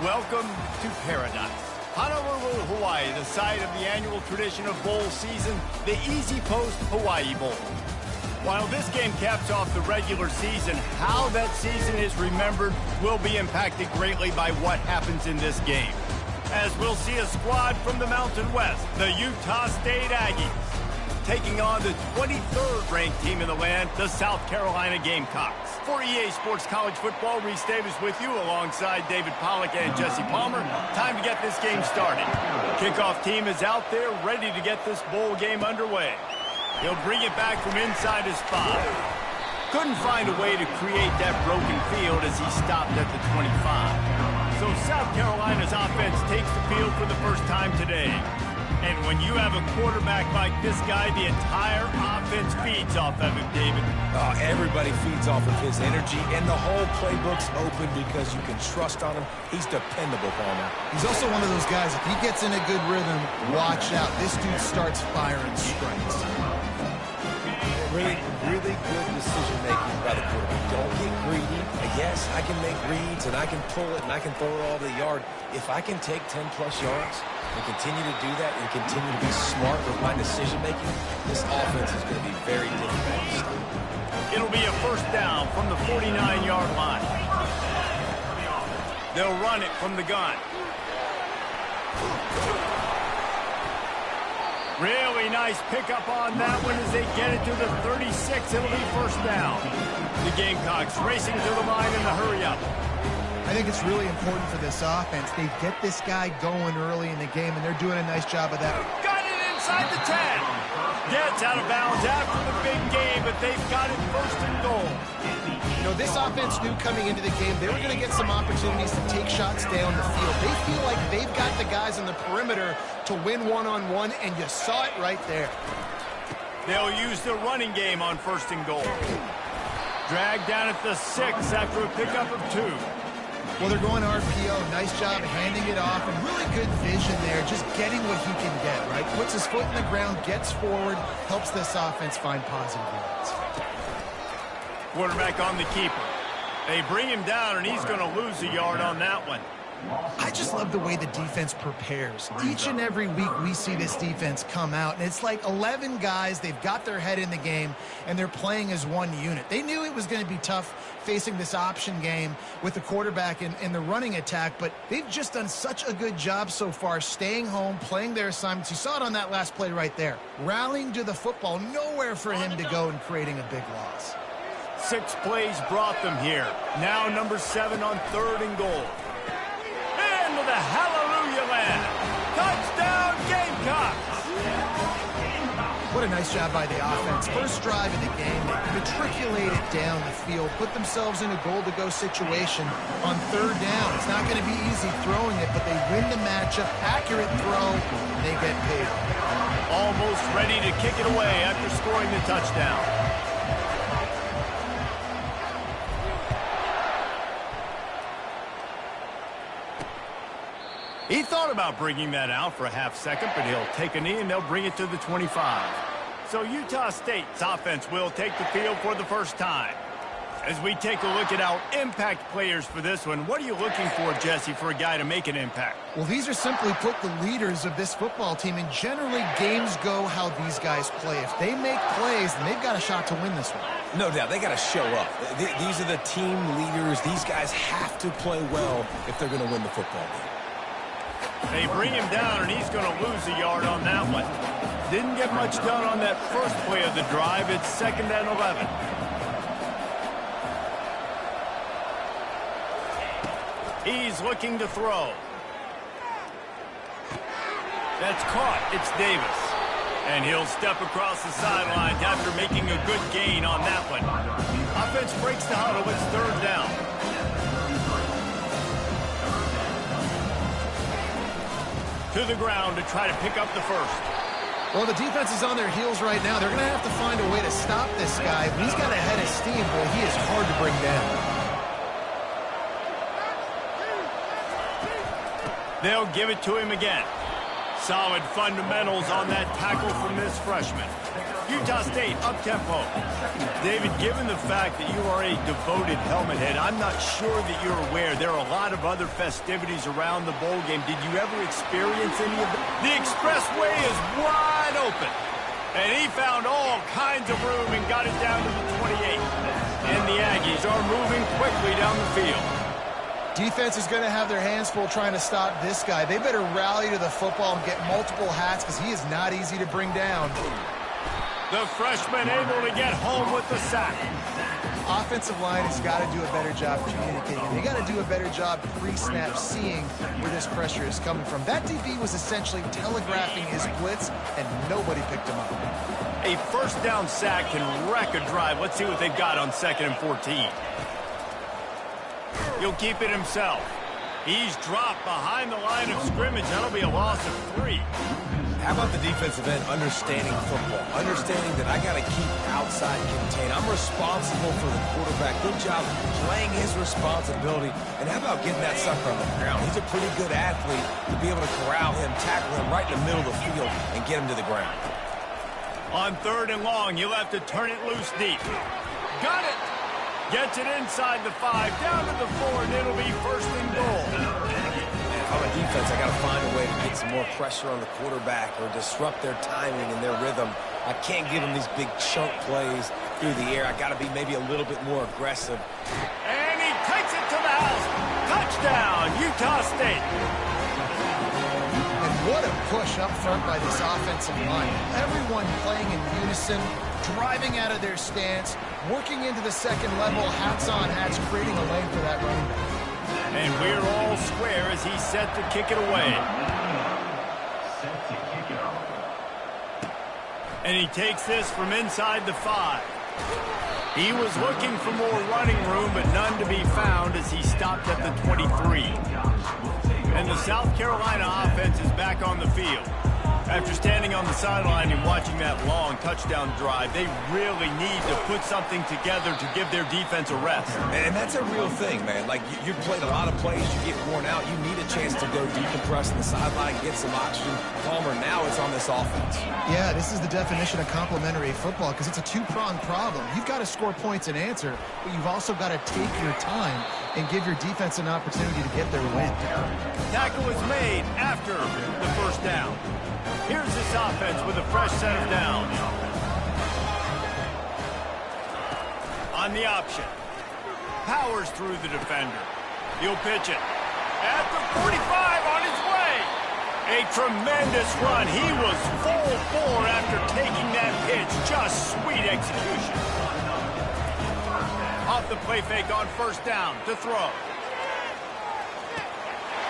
Welcome to paradise. Honolulu, Hawaii, the site of the annual tradition of bowl season, the Easy Post Hawaii Bowl. While this game caps off the regular season, how that season is remembered will be impacted greatly by what happens in this game. As we'll see a squad from the Mountain West, the Utah State Aggies, taking on the 23rd ranked team in the land, the South Carolina Gamecocks. For EA Sports College Football, Reese Davis with you alongside David Pollack and Jesse Palmer. Time to get this game started. Kickoff team is out there ready to get this bowl game underway. He'll bring it back from inside his 5. Couldn't find a way to create that broken field as he stopped at the 25. So South Carolina's offense takes the field for the first time today. And when you have a quarterback like this guy, the entire offense feeds off of him, David. Everybody feeds off of his energy, and the whole playbook's open because you can trust on him. He's dependable, Palmer. He's also one of those guys, if he gets in a good rhythm, watch out. This dude starts firing strikes. Really good decision-making by the quarterback. Don't get greedy. Yes, I can make reads, and I can pull it, and I can throw it all over the yard. If I can take 10-plus yards and continue to do that and continue to be smart with my decision-making, this offense is going to be very difficult to stop. It'll be a first down from the 49-yard line. They'll run it from the gun. Really nice pickup on that one as they get it to the 36. It'll be first down. The Gamecocks racing to the line in the hurry-up. I think it's really important for this offense. They get this guy going early in the game, and they're doing a nice job of that. Got it inside the 10. Gets out of bounds after the big game, but they've got it first and goal. You know, this offense knew coming into the game they were going to get some opportunities to take shots down the field. They feel like they've got the guys on the perimeter to win one-on-one, and you saw it right there. They'll use the running game on first and goal. Dragged down at the 6 after a pickup of 2. Well, they're going RPO. Nice job handing it off, and really good vision there, just getting what he can get, right? Puts his foot in the ground, gets forward, helps this offense find positive yards. Quarterback on the keeper. They bring him down, and he's going to lose a yard on that one. I just love the way the defense prepares. Each and every week we see this defense come out, and it's like 11 guys. They've got their head in the game, and they're playing as one unit. They knew it was going to be tough facing this option game with the quarterback in the running attack, but they've just done such a good job so far staying home, playing their assignments. You saw it on that last play right there. Rallying to the football, nowhere for him to go and creating a big loss. 6 plays brought them here. Now number 7 on third and goal. Into the hallelujah land. Touchdown Gamecocks. What a nice job by the offense. First drive of the game, they matriculated down the field, put themselves in a goal-to-go situation on third down. It's not going to be easy throwing it, but they win the matchup. Accurate throw, and they get paid. Almost ready to kick it away after scoring the touchdown. He thought about bringing that out for a half second, but he'll take a knee and they'll bring it to the 25. So Utah State's offense will take the field for the first time. As we take a look at our impact players for this one, what are you looking for, Jesse, for a guy to make an impact? Well, these are simply put the leaders of this football team, and generally games go how these guys play. If they make plays, then they've got a shot to win this one. No doubt. They got to show up. These are the team leaders. These guys have to play well if they're going to win the football game. They bring him down, and he's going to lose a yard on that one. Didn't get much done on that first play of the drive. It's 2nd and 11. He's looking to throw. That's caught. It's Davis. And he'll step across the sidelines after making a good gain on that one. Offense breaks the huddle. It's 3rd down. To the ground to try to pick up the first. Well, the defense is on their heels right now. They're going to have to find a way to stop this guy. But he's got a head of steam, boy. He is hard to bring down. They'll give it to him again. Solid fundamentals on that tackle from this freshman. Utah State up-tempo. David, given the fact that you are a devoted helmet head, I'm not sure that you're aware there are a lot of other festivities around the bowl game. Did you ever experience any of them? The expressway is wide open. And he found all kinds of room and got it down to the 28. And the Aggies are moving quickly down the field. Defense is going to have their hands full trying to stop this guy. They better rally to the football and get multiple hats because he is not easy to bring down. The freshman able to get home with the sack. Offensive line has got to do a better job communicating. They got to do a better job pre-snap seeing where this pressure is coming from. That DB was essentially telegraphing his blitz, and nobody picked him up. A first down sack can wreck a drive. Let's see what they've got on 2nd and 14. He'll keep it himself. He's dropped behind the line of scrimmage. That'll be a loss of 3. How about the defensive end understanding football, understanding that I got to keep outside contained. I'm responsible for the quarterback. Good job playing his responsibility. And how about getting that sucker on the ground? He's a pretty good athlete to be able to corral him, tackle him right in the middle of the field, and get him to the ground. On 3rd and long, you'll have to turn it loose deep. Got it! Gets it inside the 5, down to the 4, and it'll be 1st and goal. On the defense, I got to find a way to get some more pressure on the quarterback or disrupt their timing and their rhythm. I can't give them these big chunk plays through the air. I got to be maybe a little bit more aggressive. And he takes it to the house. Touchdown, Utah State. And what a push up front by this offensive line. Everyone playing in unison, driving out of their stance, working into the second level, hats on hats, creating a lane for that running back. And we're all square as he's set to kick it away. And he takes this from inside the 5. He was looking for more running room, but none to be found as he stopped at the 23. And the South Carolina offense is back on the field. After standing on the sideline and watching that long touchdown drive, they really need to put something together to give their defense a rest. And that's a real thing, man. Like, you've played a lot of plays, you get worn out, you need a chance to go decompress on the sideline, get some oxygen. Palmer, now it's on this offense. Yeah, this is the definition of complementary football because it's a two-pronged problem. You've got to score points and answer, but you've also got to take your time and give your defense an opportunity to get their win. Tackle is made after the first down. Here's this offense with a fresh set of downs. On the option. Powers through the defender. He'll pitch it. At the 45 on his way. A tremendous run. He was full bore after taking that pitch. Just sweet execution. Off the play fake on first down to throw.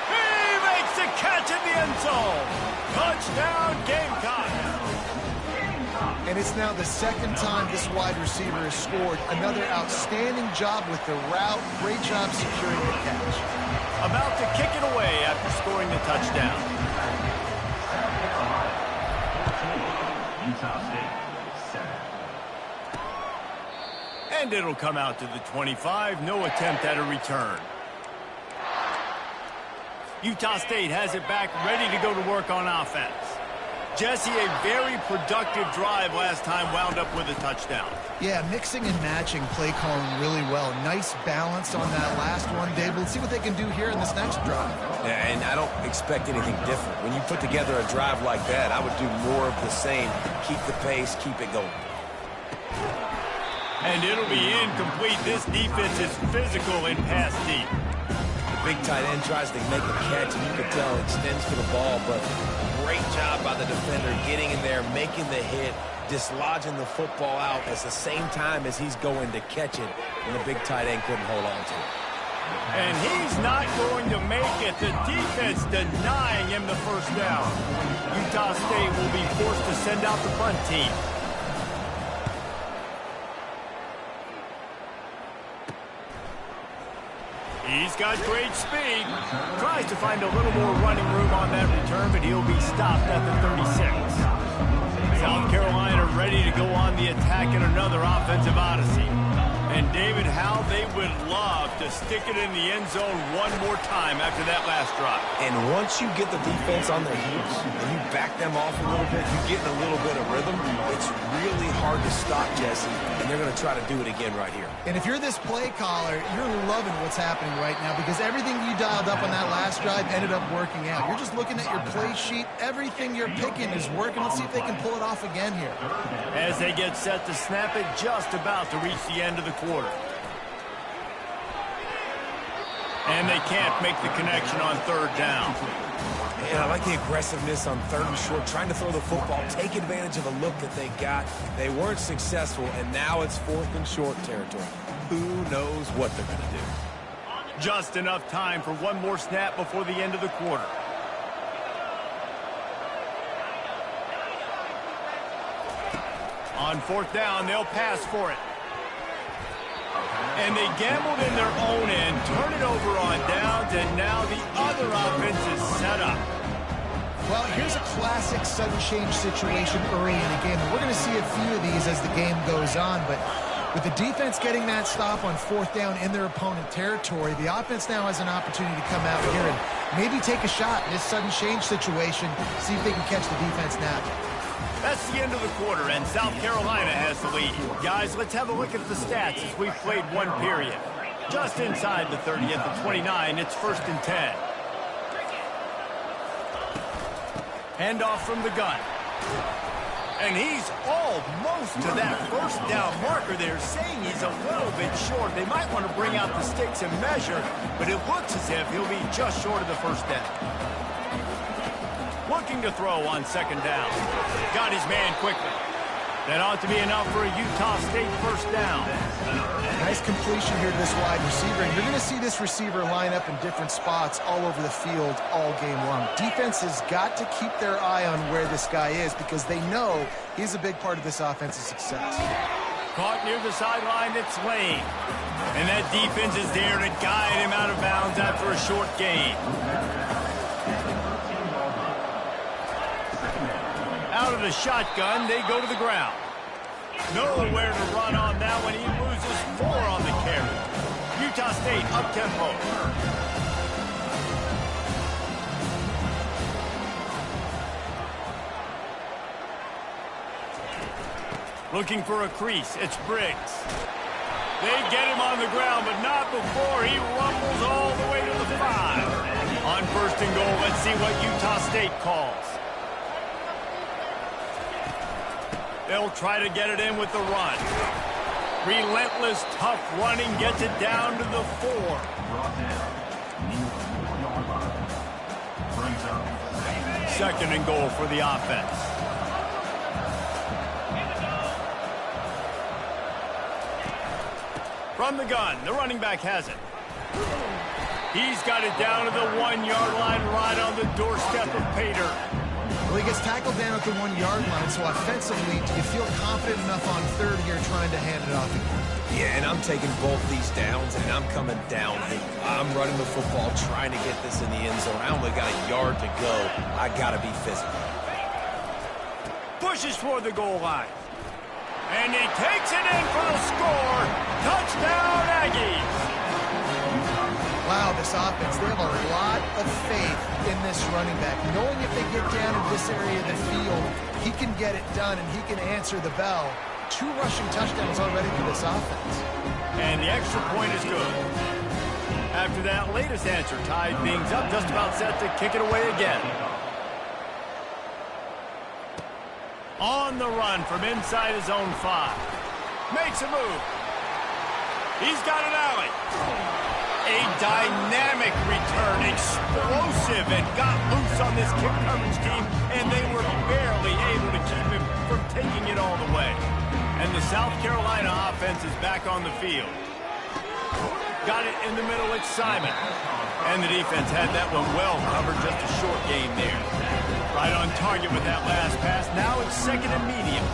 He makes the catch in the end zone. Touchdown, Gamecocks. And it's now the second time this wide receiver has scored. Another outstanding job with the route. Great job securing the catch. About to kick it away after scoring the touchdown. And it'll come out to the 25. No attempt at a return. Utah State has it back, ready to go to work on offense. Jesse, a very productive drive last time, wound up with a touchdown. Yeah, mixing and matching play calling really well. Nice balance on that last one, Dave. Let's see what they can do here in this next drive. Yeah, and I don't expect anything different. When you put together a drive like that, I would do more of the same. Keep the pace, keep it going. And it'll be incomplete. This defense is physical and pass deep. Big tight end tries to make a catch, and you can tell extends for the ball, but great job by the defender getting in there, making the hit, dislodging the football out at the same time as he's going to catch it, and the big tight end couldn't hold on to it. And he's not going to make it. The defense denying him the first down. Utah State will be forced to send out the punt team. He's got great speed. Tries to find a little more running room on that return, but he'll be stopped at the 36. South Carolina ready to go on the attack in another offensive odyssey. And David, how they would love to stick it in the end zone one more time after that last drive. And once you get the defense on their heels and you back them off a little bit, you get in a little bit of rhythm, it's really hard to stop, Jesse, and they're going to try to do it again right here. And if you're this play caller, you're loving what's happening right now because everything you dialed up on that last drive ended up working out. You're just looking at your play sheet. Everything you're picking is working. Let's see if they can pull it off again here. As they get set to snap it, just about to reach the end of the quarter. And they can't make the connection on third down. And I like the aggressiveness on third and short, trying to throw the football, take advantage of a look that they got. They weren't successful, and now it's fourth and short territory. Who knows what they're going to do? Just enough time for one more snap before the end of the quarter. On fourth down, they'll pass for it. And they gambled in their own end, turn it over on downs, and now the other offense is set up. Well, here's a classic sudden change situation early in the game. We're going to see a few of these as the game goes on, but with the defense getting that stop on fourth down in their opponent territory, the offense now has an opportunity to come out here and maybe take a shot in this sudden change situation, see if they can catch the defense now. That's the end of the quarter, and South Carolina has the lead. Guys, let's have a look at the stats as we've played one period. Just inside the 30 at the 29, it's 1st and 10. Handoff from the gun. And he's almost to that first down marker there, saying he's a little bit short. They might want to bring out the sticks and measure, but it looks as if he'll be just short of the first down. Looking to throw on second down. Got his man quickly. That ought to be enough for a Utah State first down. Nice completion here to this wide receiver, and you're going to see this receiver line up in different spots all over the field all game long. Defense has got to keep their eye on where this guy is because they know he's a big part of this offense's success. Caught near the sideline, it's Lane. And that defense is there to guide him out of bounds after a short gain. Out of the shotgun, they go to the ground. Nowhere to run on that one. He loses 4 on the carry. Utah State up-tempo. Looking for a crease. It's Briggs. They get him on the ground, but not before he rumbles all the way to the 5. On 1st and goal, let's see what Utah State calls. They'll try to get it in with the run. Relentless, tough running gets it down to the 4. Second and goal for the offense. From the gun, the running back has it. He's got it down to the 1-yard line right on the doorstep of Pater. Well, he gets tackled down at the 1-yard line, so offensively, do you feel confident enough on third here trying to hand it off again? Yeah, and I'm taking both these downs, and I'm coming downhill. I'm running the football, trying to get this in the end zone. I only got a yard to go. I got to be physical. Pushes for the goal line. And he takes it in for the score. Touchdown, Aggies. Wow, this offense, they have a lot of faith in this running back. Knowing if they get down in this area of the field, he can get it done and he can answer the bell. 2 rushing touchdowns already for this offense. And the extra point is good. After that latest answer tied things up, just about set to kick it away again. On the run from inside his own 5. Makes a move. He's got an alley. A dynamic return, explosive, and got loose on this kick coverage team, and they were barely able to keep him from taking it all the way. And the South Carolina offense is back on the field. Got it in the middle, it's Simon. And the defense had that one well covered, just a short gain there. Right on target with that last pass. Now it's 2nd and medium.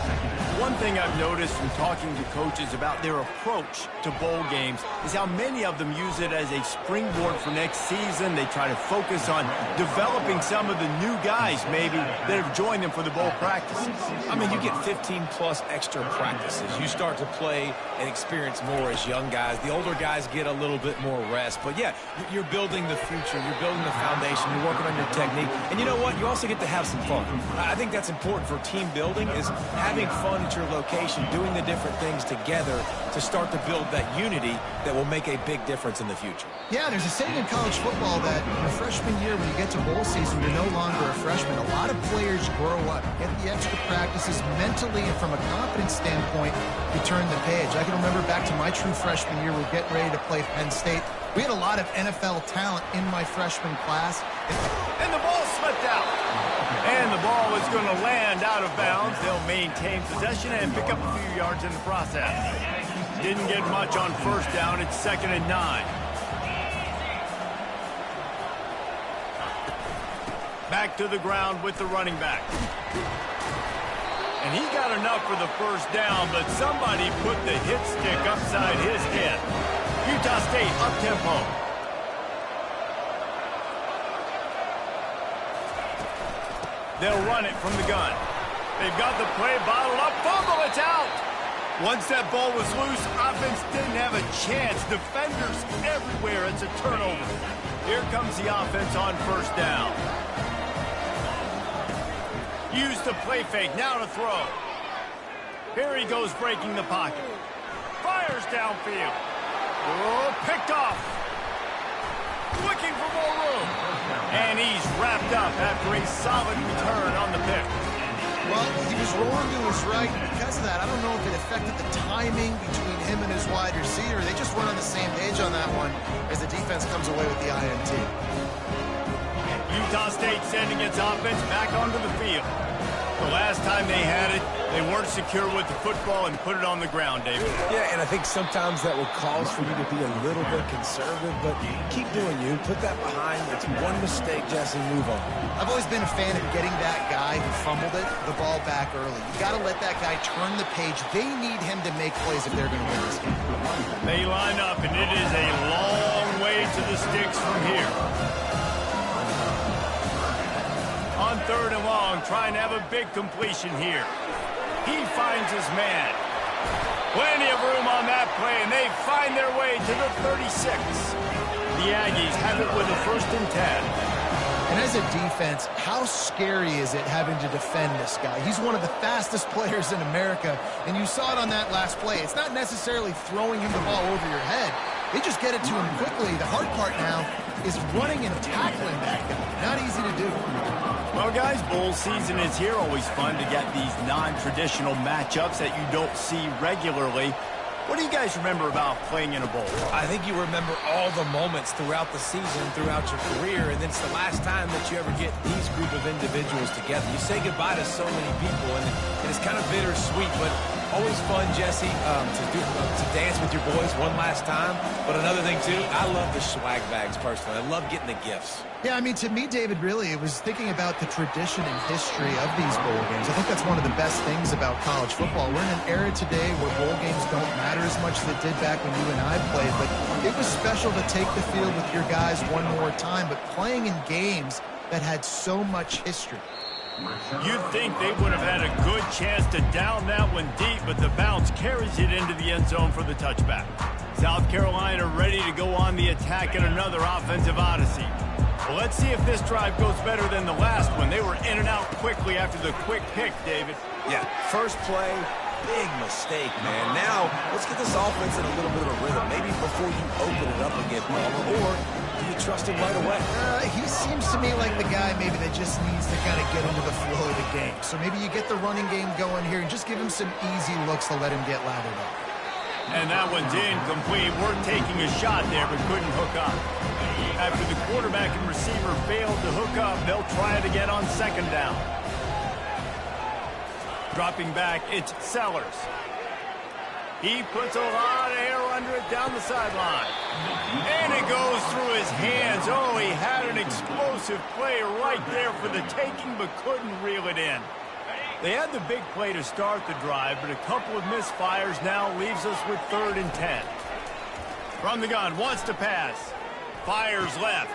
One thing I've noticed from talking to coaches about their approach to bowl games is how many of them use it as a springboard for next season. They try to focus on developing some of the new guys, maybe, that have joined them for the bowl practices. I mean, you get 15-plus extra practices. You start to play and experience more as young guys. The older guys get a little bit more rest. But, yeah, you're building the future. You're building the foundation. You're working on your technique. And you know what? You also get to have some fun. I think that's important for team building, is having fun at your location, doing the different things together to start to build that unity that will make a big difference in the future. Yeah, there's a saying in college football that in your freshman year, when you get to bowl season, you're no longer a freshman. A lot of players grow up, get the extra practices mentally, and from a confidence standpoint, you turn the page. I can remember back to my true freshman year, we're getting ready to play Penn State. We had a lot of NFL talent in my freshman class. And the ball slipped out. And the ball is going to land out of bounds. They'll maintain possession and pick up a few yards in the process. Didn't get much on first down. It's 2nd and 9. Back to the ground with the running back. And he got enough for the first down, but somebody put the hit stick upside his head. Utah State up-tempo. They'll run it from the gun. They've got the play bottled up. Fumble, it's out. Once that ball was loose, offense didn't have a chance. Defenders everywhere. It's a turnover. Here comes the offense on first down. Use the play fake. Now to throw. Here he goes breaking the pocket. Fires downfield. Oh, picked off. Looking for more room. And he's wrapped up after a solid return on the pick. Well, he was rolling to his right. Because of that, I don't know if it affected the timing between him and his wide receiver. They just weren't on the same page on that one as the defense comes away with the INT. Utah State sending its offense back onto the field. The last time they had it, they weren't secure with the football and put it on the ground, David. Yeah, and I think sometimes that will cause for you to be a little bit conservative, but keep doing you. Put that behind. It's one mistake, Jesse, move on. I've always been a fan of getting that guy who fumbled it, the ball back early. You got to let that guy turn the page. They need him to make plays if they're going to win this game. They line up, and it is a long way to the sticks from here. On 3rd and long, trying to have a big completion here. He finds his man. Plenty of room on that play, and they find their way to the 36. The Aggies have it with a 1st and 10. And as a defense, how scary is it having to defend this guy? He's one of the fastest players in America, and you saw it on that last play. It's not necessarily throwing him the ball over your head. They just get it to him quickly. The hard part now is running and tackling that guy. Not easy to do. Well, guys, bowl season is here. Always fun to get these non-traditional matchups that you don't see regularly. What do you guys remember about playing in a bowl? I think you remember all the moments throughout the season, throughout your career, and it's the last time that you ever get these group of individuals together. You say goodbye to so many people, and it's kind of bittersweet, but always fun, Jesse, to dance with your boys one last time. But another thing, too, I love the swag bags, personally. I love getting the gifts. Yeah, I mean, to me, David, really, it was thinking about the tradition and history of these bowl games. I think that's one of the best things about college football. We're in an era today where bowl games don't matter as much as they did back when you and I played, but it was special to take the field with your guys one more time, but playing in games that had so much history. You'd think they would have had a good chance to down that one deep, but the bounce carries it into the end zone for the touchback. South Carolina ready to go on the attack in another offensive odyssey. Well, let's see if this drive goes better than the last one. They were in and out quickly after the quick pick, David. Yeah, first play, big mistake, man. Now, let's get this offense in a little bit of a rhythm. Maybe before you open it up again, Palmer, or do you trust him right away? He seems to me like the guy maybe that just needs to kind of get into the flow of the game. So maybe you get the running game going here and just give him some easy looks to let him get lathered up. And that one's incomplete. We're taking a shot there, but couldn't hook up. After the quarterback and receiver failed to hook up, they'll try it again on 2nd down. Dropping back, it's Sellers. He puts a lot of air under it down the sideline. And it goes through his hands. Oh, he had an explosive play right there for the taking, but couldn't reel it in. They had the big play to start the drive, but a couple of misfires now leaves us with 3rd and 10. From the gun, wants to pass. Fires left.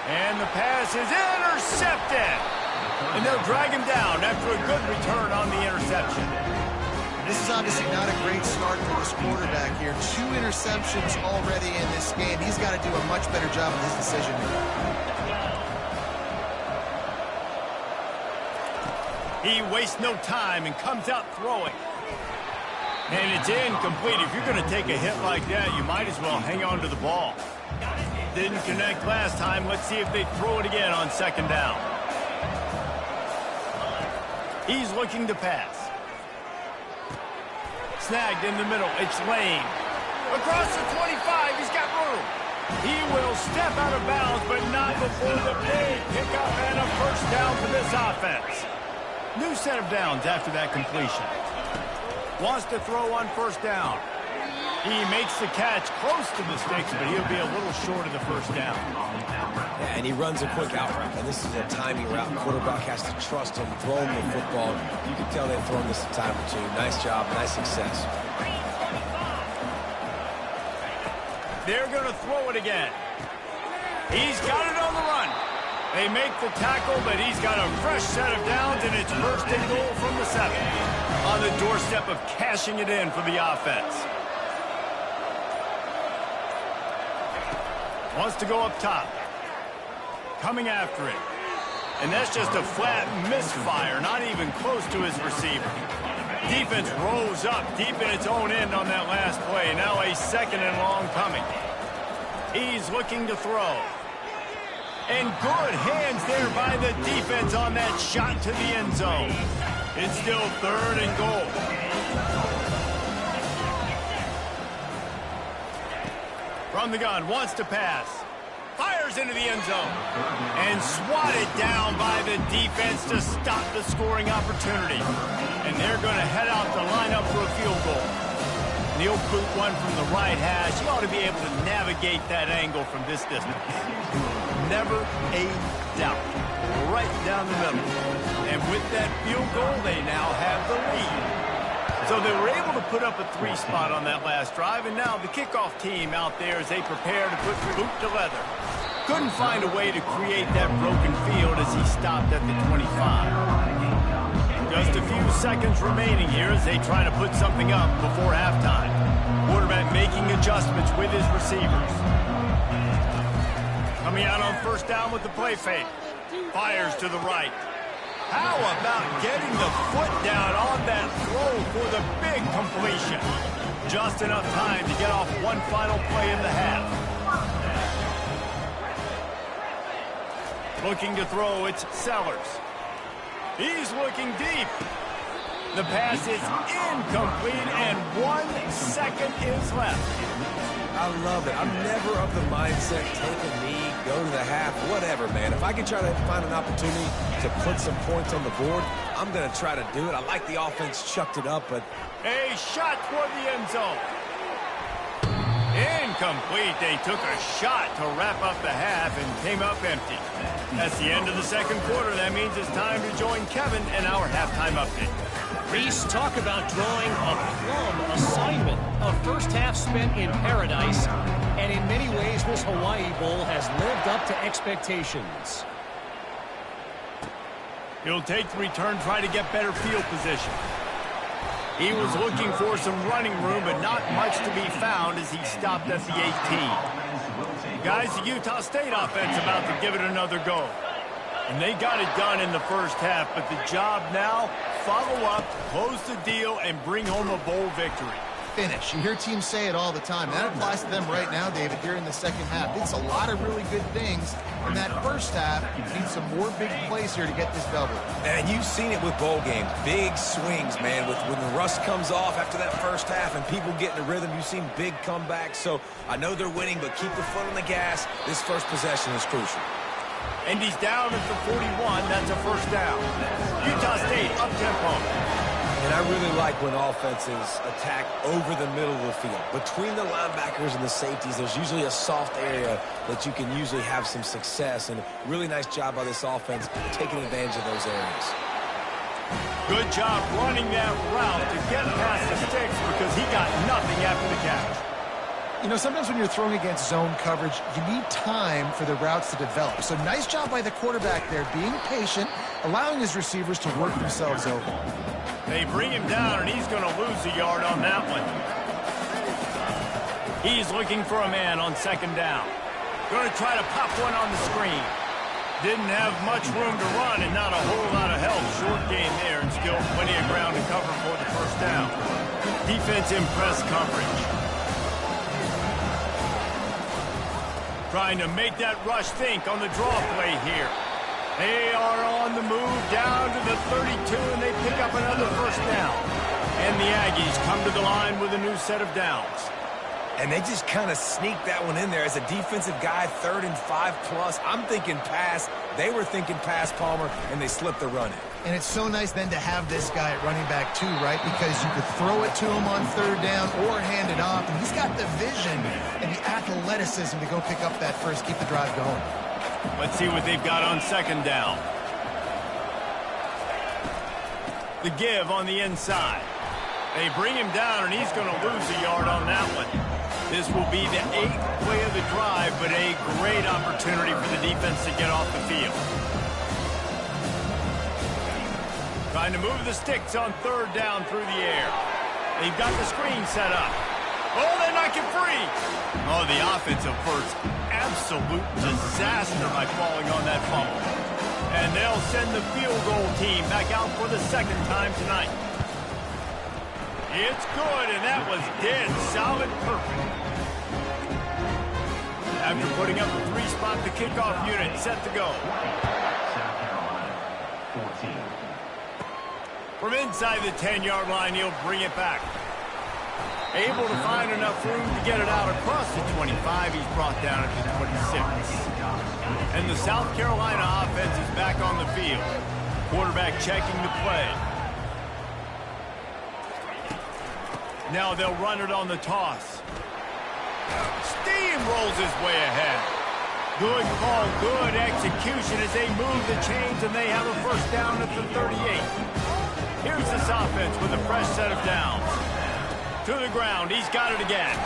And the pass is intercepted. And they'll drag him down after a good return on the interception. This is obviously not a great start for this quarterback here. 2 interceptions already in this game. He's got to do a much better job of his decision making. He wastes no time and comes out throwing. And it's incomplete. If you're going to take a hit like that, you might as well hang on to the ball. Didn't connect last time. Let's see if they throw it again on 2nd down. He's looking to pass. Snagged in the middle. It's Lane. Across the 25. He's got room. He will step out of bounds, but not before the big pickup and a 1st down for this offense. New set of downs after that completion. Wants to throw on 1st down. He makes the catch close to the sticks, but he'll be a little short of the 1st down. Yeah, and he runs a quick out route, and this is a timing route. The quarterback has to trust him, throw him the football. You can tell they've thrown this a time or 2. Nice job, nice success. They're going to throw it again. He's got it on the run. They make the tackle, but he's got a fresh set of downs, and it's 1st and goal from the 7. On the doorstep of cashing it in for the offense. Wants to go up top. Coming after it. And that's just a flat misfire, not even close to his receiver. Defense rose up deep in its own end on that last play. Now a 2nd and long coming. He's looking to throw. And good hands there by the defense on that shot to the end zone. It's still 3rd and goal. From the gun, wants to pass. Fires into the end zone. And swatted down by the defense to stop the scoring opportunity. And they're going to head out to line up for a field goal. Neil Boot one from the right hash. You ought to be able to navigate that angle from this distance. Never a doubt. Right down the middle. And with that field goal, they now have the lead. So they were able to put up a 3 spot on that last drive, and now the kickoff team out there as they prepare to put boot to leather. Couldn't find a way to create that broken field as he stopped at the 25. Just a few seconds remaining here as they try to put something up before halftime. Quarterback making adjustments with his receivers. Coming out on 1st down with the play fake. Fires to the right. How about getting the foot down on that throw for the big completion? Just enough time to get off one final play in the half. Looking to throw, it's Sellers. He's looking deep. The pass is incomplete, and 1 second is left. I love it. I'm never of the mindset, take a knee, go to the half, whatever, man. If I can try to find an opportunity to put some points on the board, I'm going to try to do it. I like the offense chucked it up, but... A shot toward the end zone. Incomplete. They took a shot to wrap up the half and came up empty. That's the end of the 2nd quarter. That means it's time to join Kevin in our halftime update. Reese, talk about drawing a plum assignment. A 1st half spent in paradise, and in many ways this Hawaii Bowl has lived up to expectations. He'll take the return, try to get better field position. He was looking for some running room, but not much to be found as he stopped at the 18. Guys, the Utah State offense about to give it another go. And they got it done in the 1st half, but the job now, follow up, close the deal, and bring home a bowl victory. Finish. You hear teams say it all the time. That applies to them right now, David, here in the 2nd half. It's a lot of really good things. In that 1st half, you need some more big plays here to get this double. And you've seen it with bowl games. Big swings, man. When the rust comes off after that 1st half and people get in a rhythm, you've seen big comebacks. So I know they're winning, but keep the foot on the gas. This 1st possession is crucial. And he's down at the 41. That's a 1st down. Utah State up-tempo. And I really like when offenses attack over the middle of the field. Between the linebackers and the safeties, there's usually a soft area that you can usually have some success. And really nice job by this offense taking advantage of those areas. Good job running that route to get past the sticks because he got nothing after the catch. You know, sometimes when you're throwing against zone coverage, you need time for the routes to develop. So nice job by the quarterback there, being patient, allowing his receivers to work themselves open. They bring him down, and he's going to lose a yard on that one. He's looking for a man on second down. Going to try to pop one on the screen. Didn't have much room to run and not a whole lot of help. Short game there and still plenty of ground to cover for the first down. Defense in press coverage. Trying to make that rush think on the draw play here. They are on the move down to the 32, and they pick up another first down. And the Aggies come to the line with a new set of downs. And they just kind of sneaked that one in there. As a defensive guy, 3rd and 5+. I'm thinking pass. They were thinking pass, Palmer, and they slipped the run in. And it's so nice then to have this guy at running back too, right? Because you could throw it to him on 3rd down or hand it off. And he's got the vision and the athleticism to go pick up that first, keep the drive going. Let's see what they've got on second down. The give on the inside. They bring him down, and he's going to lose a yard on that one. This will be the 8th play of the drive, but a great opportunity for the defense to get off the field. Trying to move the sticks on 3rd down through the air. They've got the screen set up. Oh, they knock it free. Oh, the offensive first. Absolute disaster by falling on that fumble. And they'll send the field goal team back out for the 2nd time tonight. It's good, and that was dead solid perfect. After putting up a 3-spot, the kickoff unit set to go. From inside the 10-yard line, he'll bring it back. Able to find enough room to get it out across the 25. He's brought down at the 26. And the South Carolina offense is back on the field. Quarterback checking the play. Now they'll run it on the toss. Steamrolls his way ahead. Good call, good execution as they move the chains, and they have a first down at the 38. Here's this offense with a fresh set of downs. To the ground, he's got it again.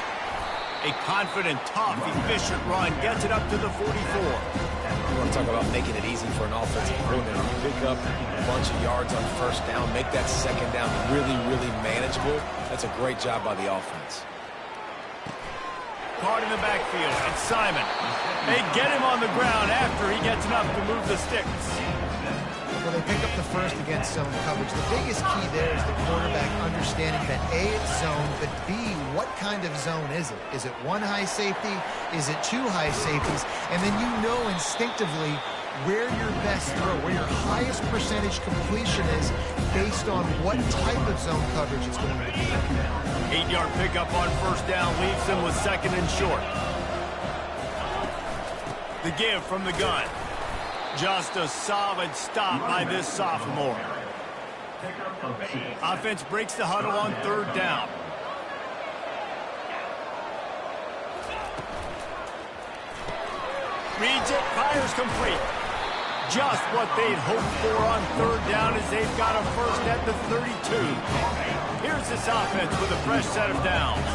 A confident, tough, efficient run gets it up to the 44. You want to talk about making it easy for an offensive coordinator. You pick up a bunch of yards on first down, make that second down really, really manageable. That's a great job by the offense. Caught in the backfield, it's Simon. They get him on the ground after he gets enough to move the sticks. Well, they pick up the first against zone coverage. The biggest key there is the quarterback understanding that A, it's zone, but B, what kind of zone is it? Is it 1 high safety? Is it 2 high safeties? And then you know instinctively where your best throw, where your highest percentage completion is based on what type of zone coverage it's going to be. 8-yard pickup on first down leaves them with 2nd and short. The give from the gun. Just a solid stop by this sophomore. Offense breaks the huddle on 3rd down. Reads it, fires complete. Just what they'd hoped for on 3rd down as they've got a first at the 32. Here's this offense with a fresh set of downs.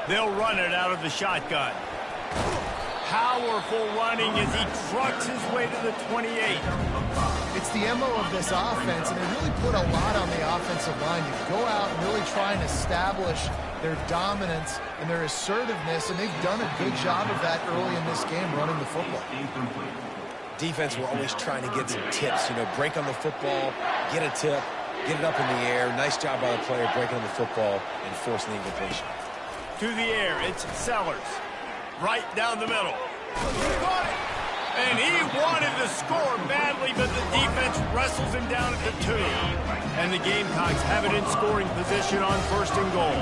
They'll run it out of the shotgun. Powerful running as he trucks his way to the 28. It's the MO of this offense, and they really put a lot on the offensive line to go out and really try and establish their dominance and their assertiveness, and they've done a good job of that early in this game running the football. Defense were always trying to get some tips, you know, break on the football, get a tip, get it up in the air. Nice job by the player breaking on the football and forcing the incompletion. To the air, it's Sellers. Right down the middle. He got it! And he wanted to score badly, but the defense wrestles him down at the 2. And the Gamecocks have it in scoring position on 1st and goal.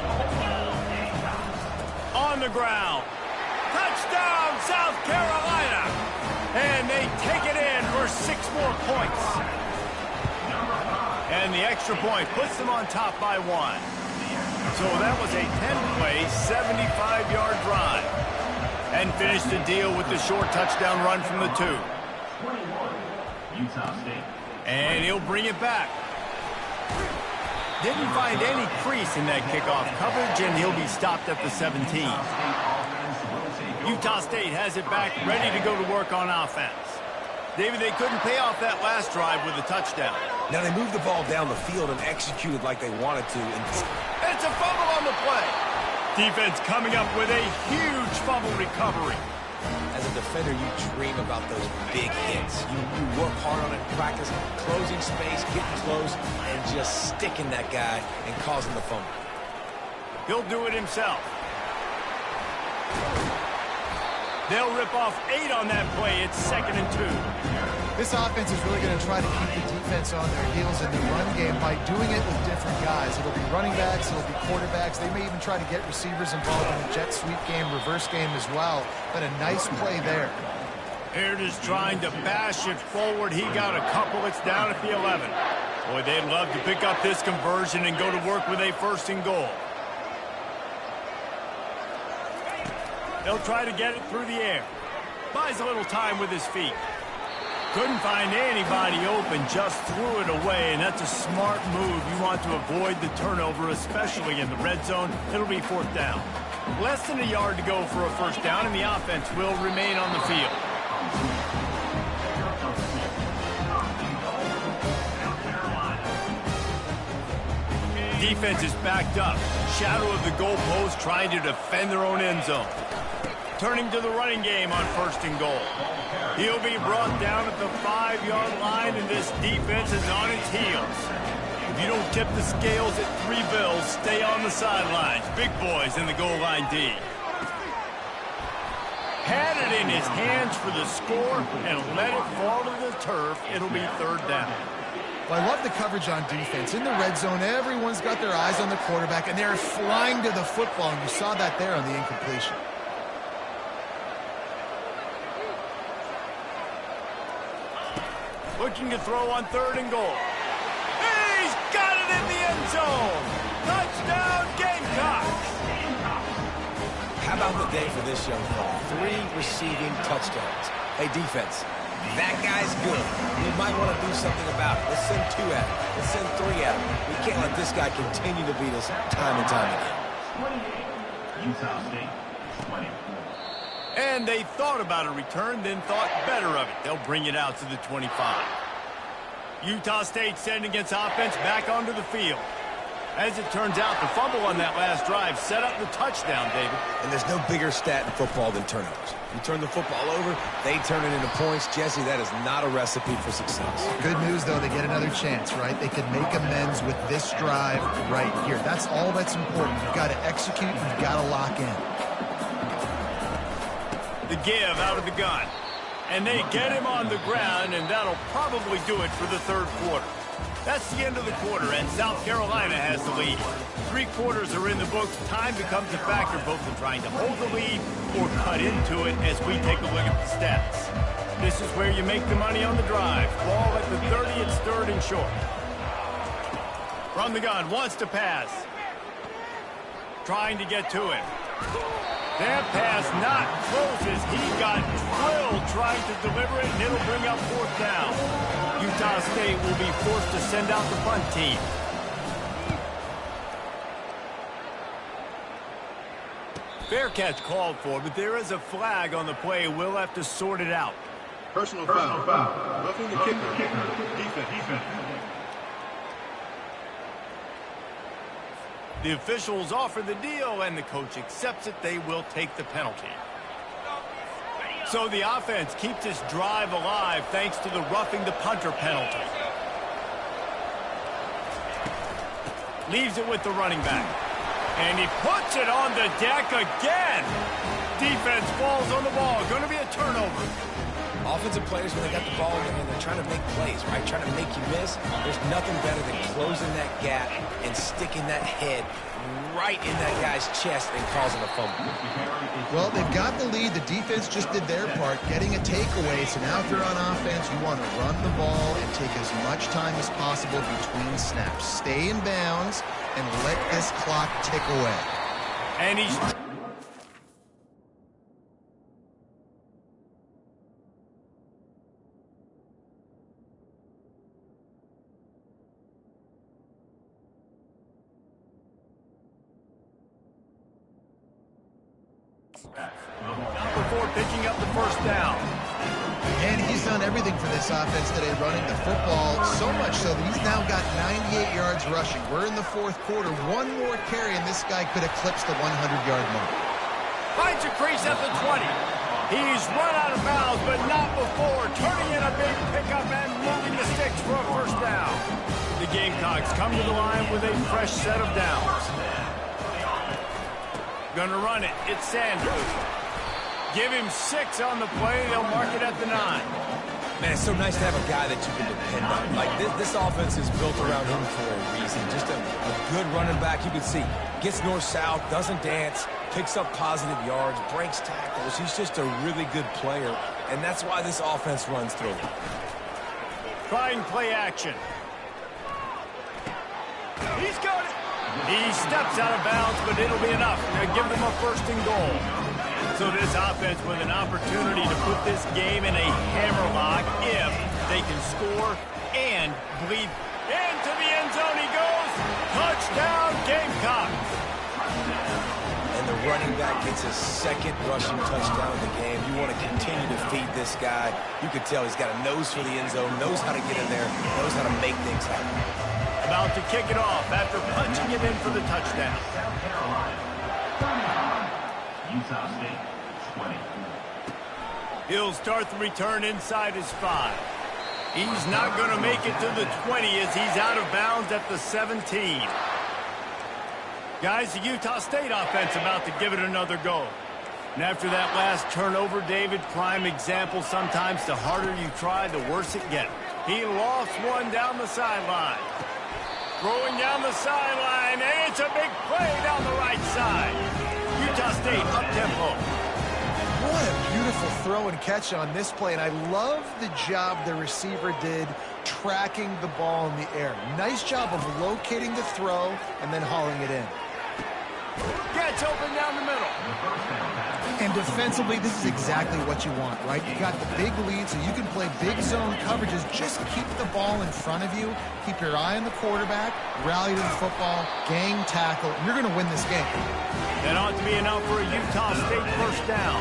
On the ground. Touchdown, South Carolina! And they take it in for 6 more points. And the extra point puts them on top by 1. So that was a 10-play, 75-yard drive. And finished the deal with the short touchdown run from the 2. And he'll bring it back. Didn't find any crease in that kickoff coverage, and he'll be stopped at the 17. Utah State has it back, ready to go to work on offense. David, they couldn't pay off that last drive with a touchdown. Now they moved the ball down the field and executed like they wanted to. And it's a fumble on the play. Defense coming up with a huge fumble recovery. As a defender, you dream about those big hits. You work hard on it in practice, closing space, getting close, and just sticking that guy and causing the fumble. He'll do it himself. They'll rip off 8 on that play. It's 2nd and 2. This offense is really going to try to keep the defense on their heels in the run game by doing it with different guys. It'll be running backs, it'll be quarterbacks. They may even try to get receivers involved in the jet sweep game, reverse game as well. But a nice play there. Baird is trying to bash it forward. He got a couple. It's down at the 11. Boy, they'd love to pick up this conversion and go to work with a 1st and goal. They'll try to get it through the air. Buys a little time with his feet. Couldn't find anybody open, just threw it away, and that's a smart move. You want to avoid the turnover, especially in the red zone. It'll be 4th down. Less than a yard to go for a 1st down, and the offense will remain on the field. Defense is backed up. Shadow of the goalpost, trying to defend their own end zone. Turning to the running game on 1st and goal. He'll be brought down at the 5-yard line, and this defense is on its heels. If you don't tip the scales at 3 bills, stay on the sidelines. Big boys in the goal line D. Had it in his hands for the score and let it fall to the turf. It'll be 3rd down. Well, I love the coverage on defense. In the red zone, everyone's got their eyes on the quarterback, and they're flying to the football, and you saw that there on the incompletion. Looking to throw on 3rd and goal. He's got it in the end zone. Touchdown, Gamecocks. How about the day for this young fella? 3 receiving touchdowns. Hey, defense, that guy's good. We might want to do something about it. Let's send 2 at him. Let's send 3 at him. We can't let this guy continue to beat us time and time again. Utah State, 20. And they thought about a return, then thought better of it. They'll bring it out to the 25. Utah State sending its offense back onto the field. As it turns out, the fumble on that last drive set up the touchdown, David. And there's no bigger stat in football than turnovers. You turn the football over, they turn it into points. Jesse, that is not a recipe for success. Good news, though, they get another chance, right? They could make amends with this drive right here. That's all that's important. You've got to execute, you've got to lock in. The give out of the gun. And they get him on the ground, and that'll probably do it for the 3rd quarter. That's the end of the quarter, and South Carolina has the lead. 3 quarters are in the books. Time becomes a factor both in trying to hold the lead or cut into it as we take a look at the stats. This is where you make the money on the drive. Ball at the 30, it's 3rd and short. From the gun, wants to pass. Trying to get to him. That pass not close as he got drilled trying to deliver it, and it'll bring up 4th down. Utah State will be forced to send out the punt team. Fair catch called for, but there is a flag on the play. We'll have to sort it out. Personal foul. Roughing the kicker. Defense. The officials offer the deal, and the coach accepts it. They will take the penalty. So the offense keeps its drive alive thanks to the roughing the punter penalty. Leaves it with the running back. And he puts it on the deck again. Defense falls on the ball. Going to be a turnover. Offensive players, when they got the ball and they're trying to make plays, right, trying to make you miss, there's nothing better than closing that gap and sticking that head right in that guy's chest and causing a fumble. Well, they've got the lead. The defense just did their part, getting a takeaway. So now if you're on offense, you want to run the ball and take as much time as possible between snaps. Stay in bounds and let this clock tick away. And he's... Before picking up the first down. And he's done everything for this offense today, running the football, so much so that he's now got 98 yards rushing. We're in the fourth quarter. One more carry, and this guy could eclipse the 100-yard mark. Finds a crease at the 20. He's run out of bounds, but not before turning in a big pickup and moving the sticks for a first down. The Gamecocks come to the line with a fresh set of downs. Gonna run it. It's Sanders. Give him 6 on the play. They'll mark it at the 9. Man, it's so nice to have a guy that you can depend on. Like, this offense is built around him for a reason. Just a good running back. You can see. Gets north-south, doesn't dance, picks up positive yards, breaks tackles. He's just a really good player, and that's why this offense runs through him. Trying play action. He's got it. He steps out of bounds, but it'll be enough to give them a first and goal. So this offense with an opportunity to put this game in a hammerlock if they can score and bleed. Into the end zone he goes. Touchdown, Gamecocks. And the running back gets his second rushing touchdown of the game. You want to continue to feed this guy. You can tell he's got a nose for the end zone, knows how to get in there, knows how to make things happen. About to kick it off after punching it in for the touchdown. Utah State, 20. He'll start the return inside his 5. He's not going to make it to the 20 as he's out of bounds at the 17. Guys, the Utah State offense about to give it another go. And after that last turnover, David, prime example, sometimes the harder you try, the worse it gets. He lost one down the sideline. Throwing down the sideline, and it's a big play down the right side. Utah State up-tempo. What a beautiful throw and catch on this play, and I love the job the receiver did tracking the ball in the air. Nice job of locating the throw and then hauling it in. Gets open down the middle. And defensively, this is exactly what you want, right? You got the big lead, so you can play big zone coverages. Just keep the ball in front of you. Keep your eye on the quarterback. Rally to the football. Gang tackle. And you're going to win this game. That ought to be enough for a Utah State first down.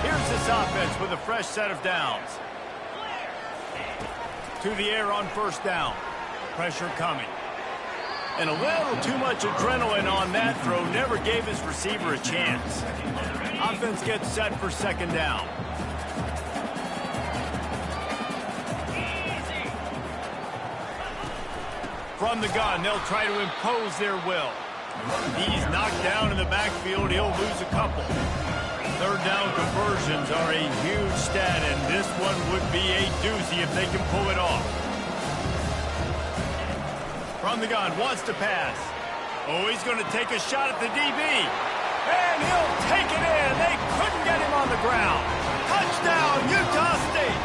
Here's this offense with a fresh set of downs. To the air on first down. Pressure coming. And a little too much adrenaline on that throw. Never gave his receiver a chance. Offense gets set for second down. From the gun, they'll try to impose their will. He's knocked down in the backfield. He'll lose a couple. Third down conversions are a huge stat, and this one would be a doozy if they can pull it off. From the gun, wants to pass. Oh, he's going to take a shot at the DB. And he'll take it in. They couldn't get him on the ground. Touchdown, Utah State.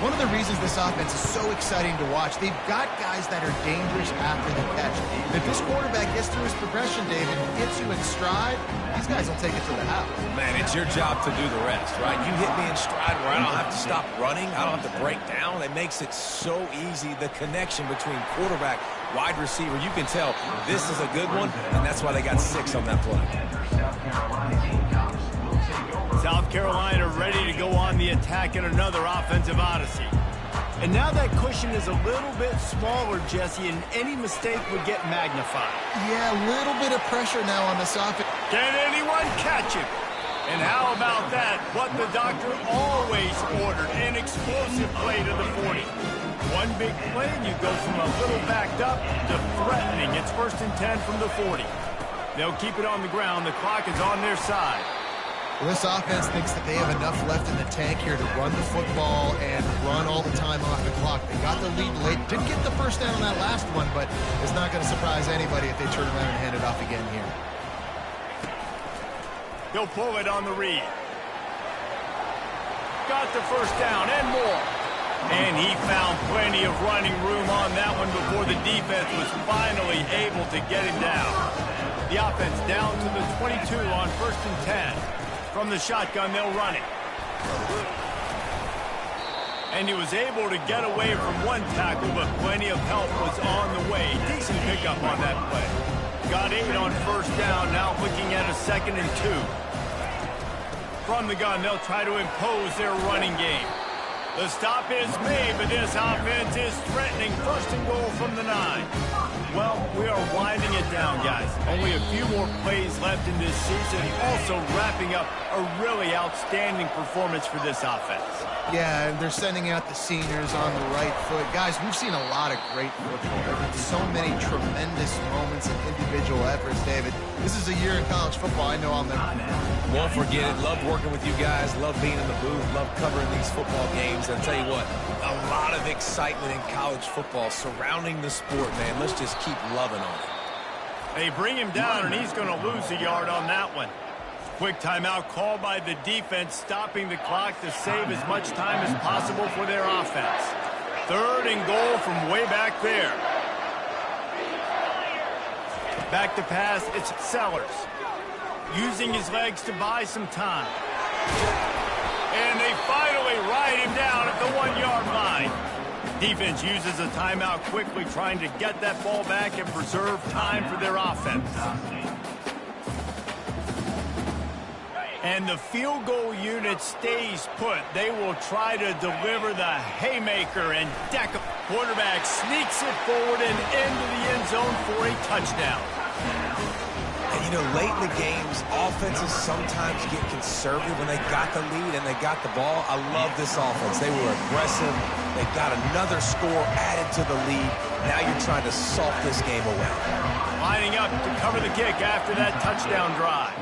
One of the reasons this offense is so exciting to watch, they've got guys that are dangerous after the catch. If this quarterback gets through his progression, David, gets you in stride, these guys will take it to the house. Man, it's your job to do the rest, right? You hit me in stride where I don't have to stop running. I don't have to break down. It makes it so easy, the connection between quarterback, wide receiver. You can tell this is a good one, and that's why they got 6 on that play. South Carolina ready to go on the attack in another offensive odyssey. And now that cushion is a little bit smaller, Jesse, and any mistake would get magnified. Yeah, a little bit of pressure now on this offense. Can anyone catch him? And how about that? What the doctor always ordered, an explosive play to the 40. One big play, and you go from a little backed up to threatening. It's 1st and 10 from the 40. They'll keep it on the ground. The clock is on their side. Well, this offense thinks that they have enough left in the tank here to run the football and run all the time off the clock. They got the lead late. Didn't get the first down on that last one, but it's not going to surprise anybody if they turn around and hand it off again here. He'll pull it on the read. Got the first down and more. And he found plenty of running room on that one before the defense was finally able to get him down. The offense down to the 22 on 1st and 10. From the shotgun, they'll run it. And he was able to get away from one tackle, but plenty of help was on the way. Decent pickup on that play. got 8 on first down, now looking at a 2nd and 2. From the gun, they'll try to impose their running game. The stop is made, but this offense is threatening 1st and goal from the 9. Well, we are winding it down, guys. Only a few more plays left in this season. Also wrapping up a really outstanding performance for this offense. Yeah, and they're sending out the seniors on the right foot. Guys, we've seen a lot of great football. There have been so many tremendous moments and individual efforts, David. This is a year in college football I know I'll never forget. Won't forget it. Loved working with you guys. Loved being in the booth. Loved covering these football games. And I'll tell you what, a lot of excitement in college football surrounding the sport, man. Let's just keep loving on it. They bring him down, and he's going to lose a yard on that one. Quick timeout called by the defense, stopping the clock to save as much time as possible for their offense. 3rd and goal from way back there. Back to pass, it's Sellers. Using his legs to buy some time. And they finally ride him down at the 1-yard line. Defense uses a timeout quickly, trying to get that ball back and preserve time for their offense. And the field goal unit stays put. They will try to deliver the haymaker, and Decker, quarterback, sneaks it forward and into the end zone for a touchdown. And, you know, late in the games, offenses sometimes get conservative when they got the lead and they got the ball. I love this offense. They were aggressive. They got another score added to the lead. Now you're trying to salt this game away. Lining up to cover the kick after that touchdown drive.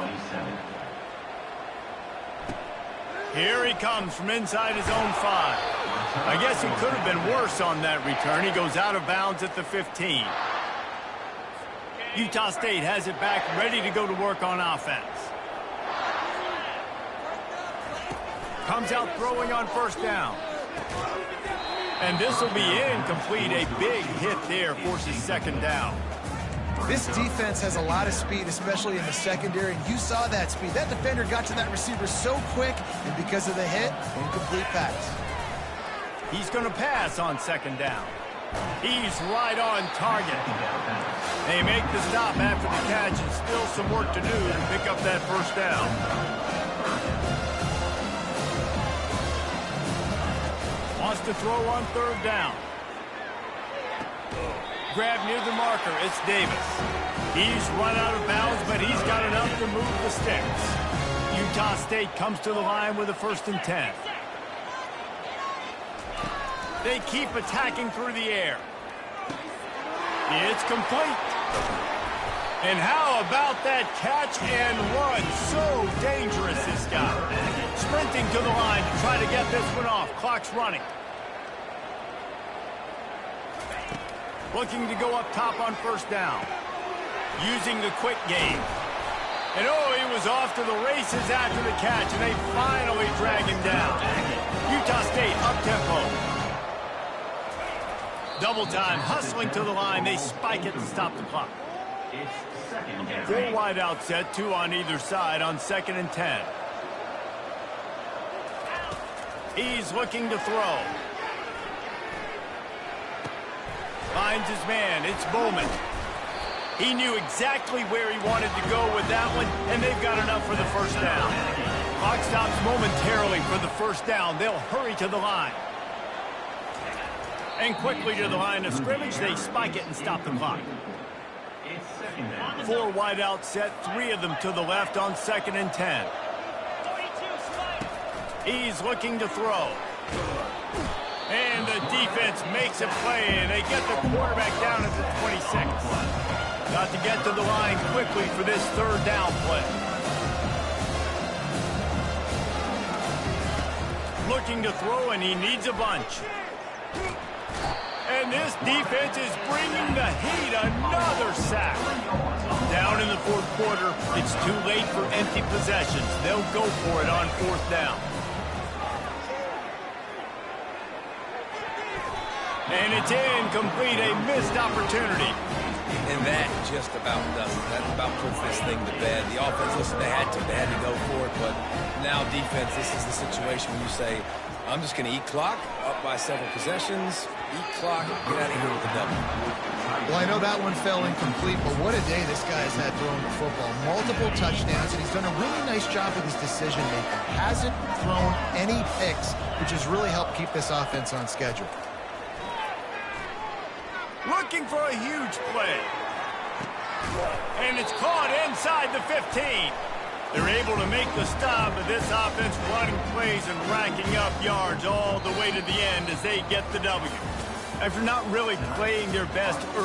Here he comes from inside his own 5. I guess he could have been worse on that return. He goes out of bounds at the 15. Utah State has it back, ready to go to work on offense. Comes out throwing on first down. And this will be incomplete. A big hit there forces 2nd down. This defense has a lot of speed, especially in the secondary, and you saw that speed. That defender got to that receiver so quick, and because of the hit, incomplete pass. He's going to pass on 2nd down. He's right on target. They make the stop after the catch, and still some work to do to pick up that first down. Wants to throw on 3rd down. Grab near the marker, it's Davis. He's run out of bounds, but he's got enough to move the sticks. Utah State comes to the line with a 1st and 10. They keep attacking through the air. It's complete. And how about that catch and run? So dangerous, this guy. Sprinting to the line to try to get this one off. Clock's running. Looking to go up top on first down. Using the quick game. And oh, he was off to the races after the catch, and they finally drag him down. Utah State up-tempo. Double time, hustling to the line. They spike it to stop the clock. 4 wide out set, 2 on either side on 2nd and 10. He's looking to throw. Finds his man. It's Bowman. He knew exactly where he wanted to go with that one, and they've got enough for the first down. Clock stops momentarily for the first down. They'll hurry to the line. And quickly to the line of scrimmage, they spike it and stop the clock. 4 wide out set, 3 of them to the left on 2nd and 10. He's looking to throw. And the defense makes a play, and they get the quarterback down at the 26. Got to get to the line quickly for this 3rd down play. Looking to throw, and he needs a bunch. And this defense is bringing the heat. Another sack. Down in the 4th quarter, it's too late for empty possessions. They'll go for it on 4th down. And it's incomplete, a missed opportunity. And that just about does it. That about puts this thing to bed. The offense, listen, they had to go for it, but now defense, this is the situation when you say, I'm just going to eat clock, up by several possessions, eat clock, get out of here with the double. Well, I know that one fell incomplete, but what a day this guy has had throwing the football. Multiple touchdowns, and he's done a really nice job with his decision-making. Hasn't thrown any picks, which has really helped keep this offense on schedule. Looking for a huge play. And it's caught inside the 15. They're able to make the stop, but this offense running plays and racking up yards all the way to the end as they get the W. After not really playing their best early.